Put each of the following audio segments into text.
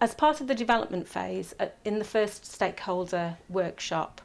As part of the development phase, in the first stakeholder workshop,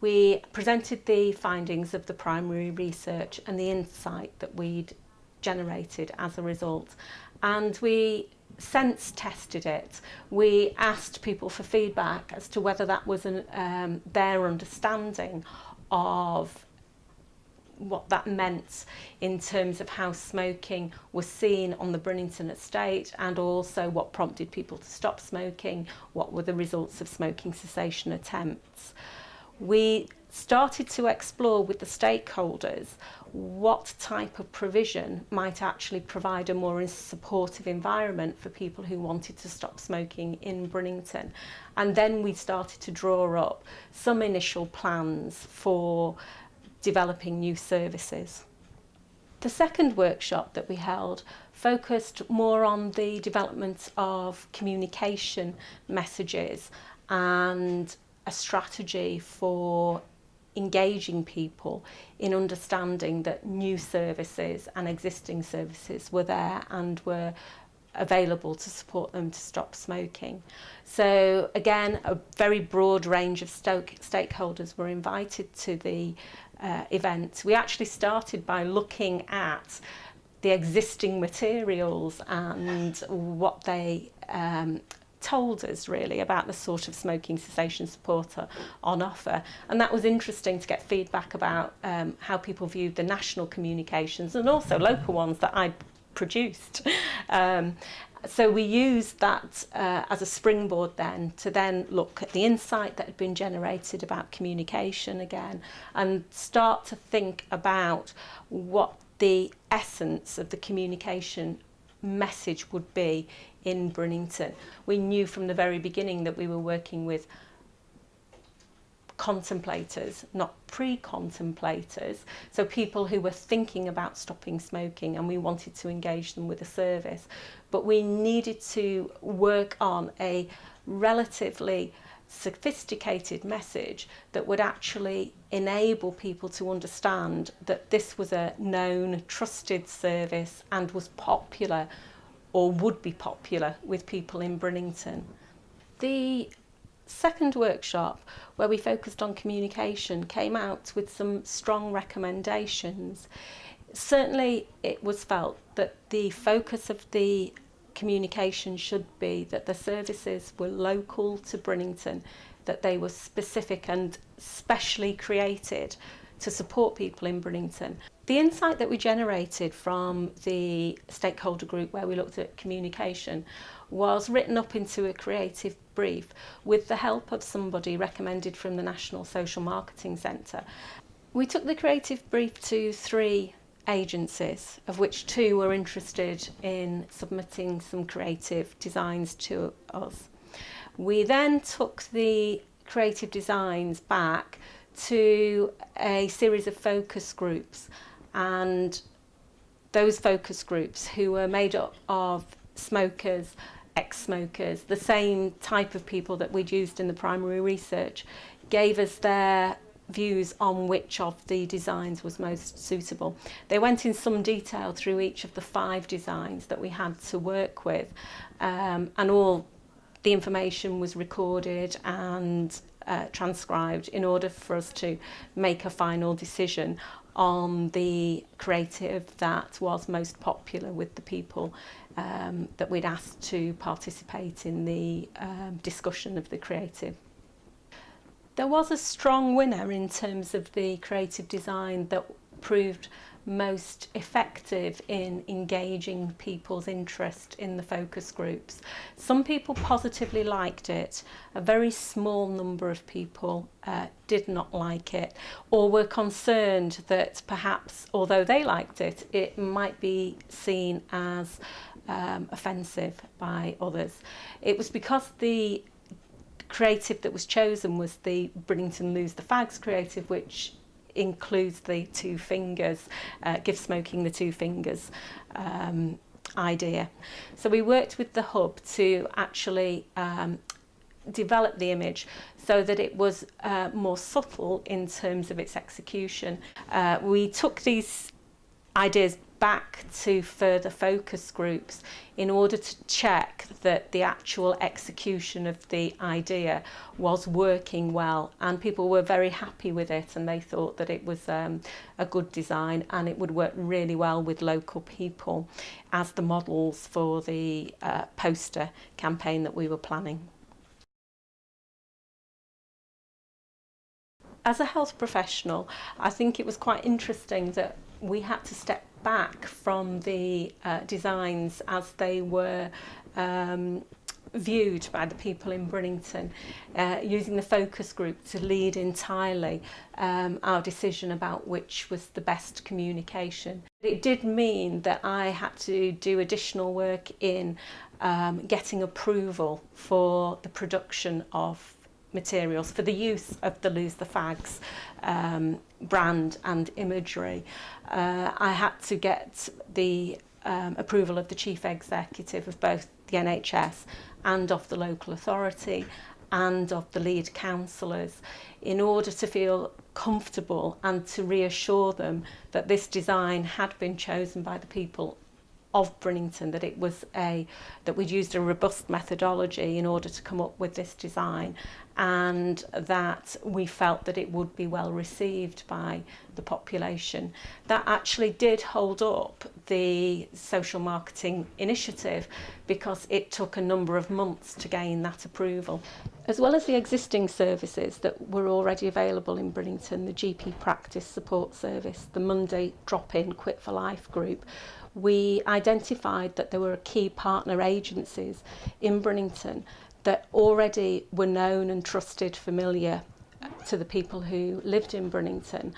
we presented the findings of the primary research and the insight that we'd generated as a result, and we sense tested it. We asked people for feedback as to whether that was their understanding of what that meant in terms of how smoking was seen on the Brinnington estate, and also what prompted people to stop smoking, what were the results of smoking cessation attempts. We started to explore with the stakeholders what type of provision might actually provide a more supportive environment for people who wanted to stop smoking in Brinnington. And then we started to draw up some initial plans for developing new services. The second workshop that we held focused more on the development of communication messages and a strategy for engaging people in understanding that new services and existing services were there and were available to support them to stop smoking. So again, a very broad range of stakeholders were invited to the event. We actually started by looking at the existing materials and what they told us really about the sort of smoking cessation support on offer, and that was interesting to get feedback about how people viewed the national communications and also local ones that I'd produced. So we used that as a springboard then to then look at the insight that had been generated about communication again and start to think about what the essence of the communication message would be in Brinnington. We knew from the very beginning that we were working with contemplators, not pre-contemplators, so people who were thinking about stopping smoking, and we wanted to engage them with a service. But we needed to work on a relatively sophisticated message that would actually enable people to understand that this was a known, trusted service and was popular or would be popular with people in Brinnington. The second workshop, where we focused on communication, came out with some strong recommendations. Certainly it was felt that the focus of the communication should be that the services were local to Brinnington, that they were specific and specially created to support people in Brinnington. The insight that we generated from the stakeholder group where we looked at communication was written up into a creative brief with the help of somebody recommended from the National Social Marketing Centre. We took the creative brief to 3 agencies, of which 2 were interested in submitting some creative designs to us. We then took the creative designs back to a series of focus groups, and those focus groups, who were made up of smokers, ex-smokers, the same type of people that we'd used in the primary research, gave us their views on which of the designs was most suitable. They went in some detail through each of the 5 designs that we had to work with, and all the information was recorded and transcribed in order for us to make a final decision on the creative that was most popular with the people that we'd asked to participate in the discussion of the creative. There was a strong winner in terms of the creative design that proved most effective in engaging people's interest in the focus groups. Some people positively liked it, a very small number of people did not like it, or were concerned that perhaps, although they liked it, it might be seen as offensive by others. It was because the creative that was chosen was the Brinnington Lose the Fags creative, which includes the 2 fingers, give smoking the 2 fingers idea. So we worked with the hub to actually develop the image so that it was more subtle in terms of its execution. We took these ideas back to further focus groups in order to check that the actual execution of the idea was working well, and people were very happy with it, and they thought that it was a good design and it would work really well with local people as the models for the poster campaign that we were planning. As a health professional, I think it was quite interesting that we had to step back from the designs as they were viewed by the people in Brinnington, using the focus group to lead entirely our decision about which was the best communication. It did mean that I had to do additional work in getting approval for the production of materials for the use of the Lose the Fags brand and imagery. I had to get the approval of the chief executive of both the NHS and of the local authority and of the lead councillors in order to feel comfortable and to reassure them that this design had been chosen by the people of Brinnington, that it was that we'd used a robust methodology in order to come up with this design, and that we felt that it would be well received by the population. That actually did hold up the social marketing initiative because it took a number of months to gain that approval. As well as the existing services that were already available in Brinnington, the GP practice support service, the Monday drop-in Quit for Life group, we identified that there were key partner agencies in Brinnington that already were known and trusted, familiar to the people who lived in Brinnington,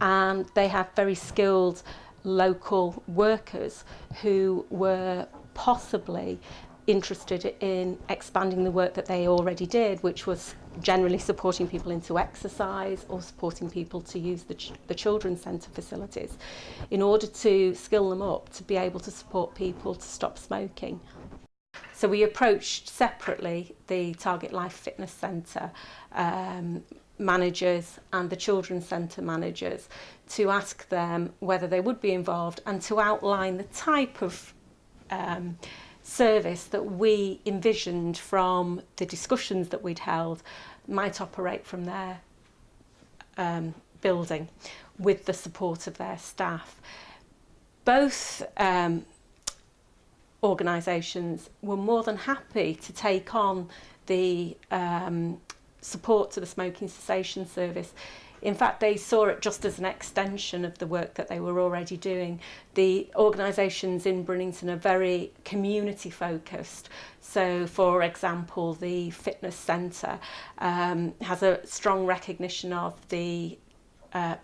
and they had very skilled local workers who were possibly interested in expanding the work that they already did, which was generally supporting people into exercise or supporting people to use the children's centre facilities in order to skill them up to be able to support people to stop smoking. So we approached separately the Target Life Fitness Centre managers and the children's centre managers to ask them whether they would be involved and to outline the type of service that we envisioned from the discussions that we'd held might operate from their building with the support of their staff. Both organisations were more than happy to take on the support to the smoking cessation service. In fact, they saw it just as an extension of the work that they were already doing. The organisations in Brinnington are very community focused. So, for example, the fitness centre has a strong recognition of the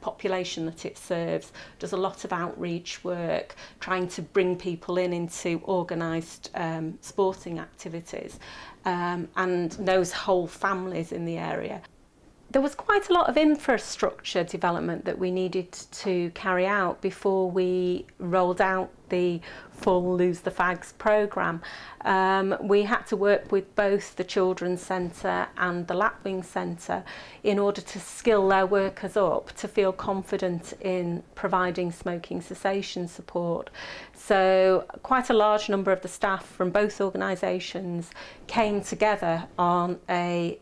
population that it serves, does a lot of outreach work, trying to bring people into organised sporting activities, and knows whole families in the area. There was quite a lot of infrastructure development that we needed to carry out before we rolled out the full Lose the Fags programme. We had to work with both the Children's Centre and the Lapwing Centre in order to skill their workers up to feel confident in providing smoking cessation support. So quite a large number of the staff from both organisations came together on a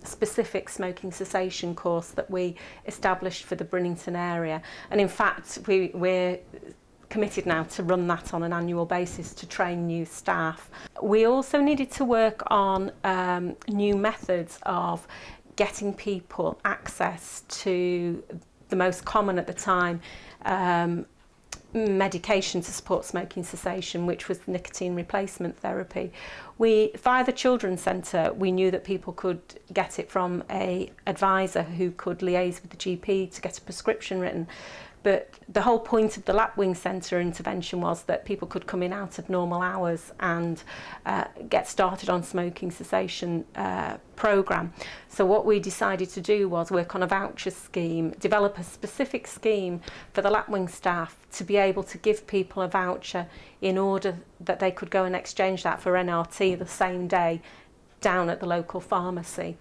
specific smoking cessation course that we established for the Brinnington area, and in fact we're committed now to run that on an annual basis to train new staff. We also needed to work on new methods of getting people access to the most common at the time medication to support smoking cessation, which was nicotine replacement therapy. Via the Children's Centre, we knew that people could get it from an advisor who could liaise with the GP to get a prescription written. But the whole point of the Lapwing Centre intervention was that people could come in out of normal hours and get started on smoking cessation programme. So what we decided to do was work on a voucher scheme, develop a specific scheme for the Lapwing staff to be able to give people a voucher in order that they could go and exchange that for NRT the same day down at the local pharmacy.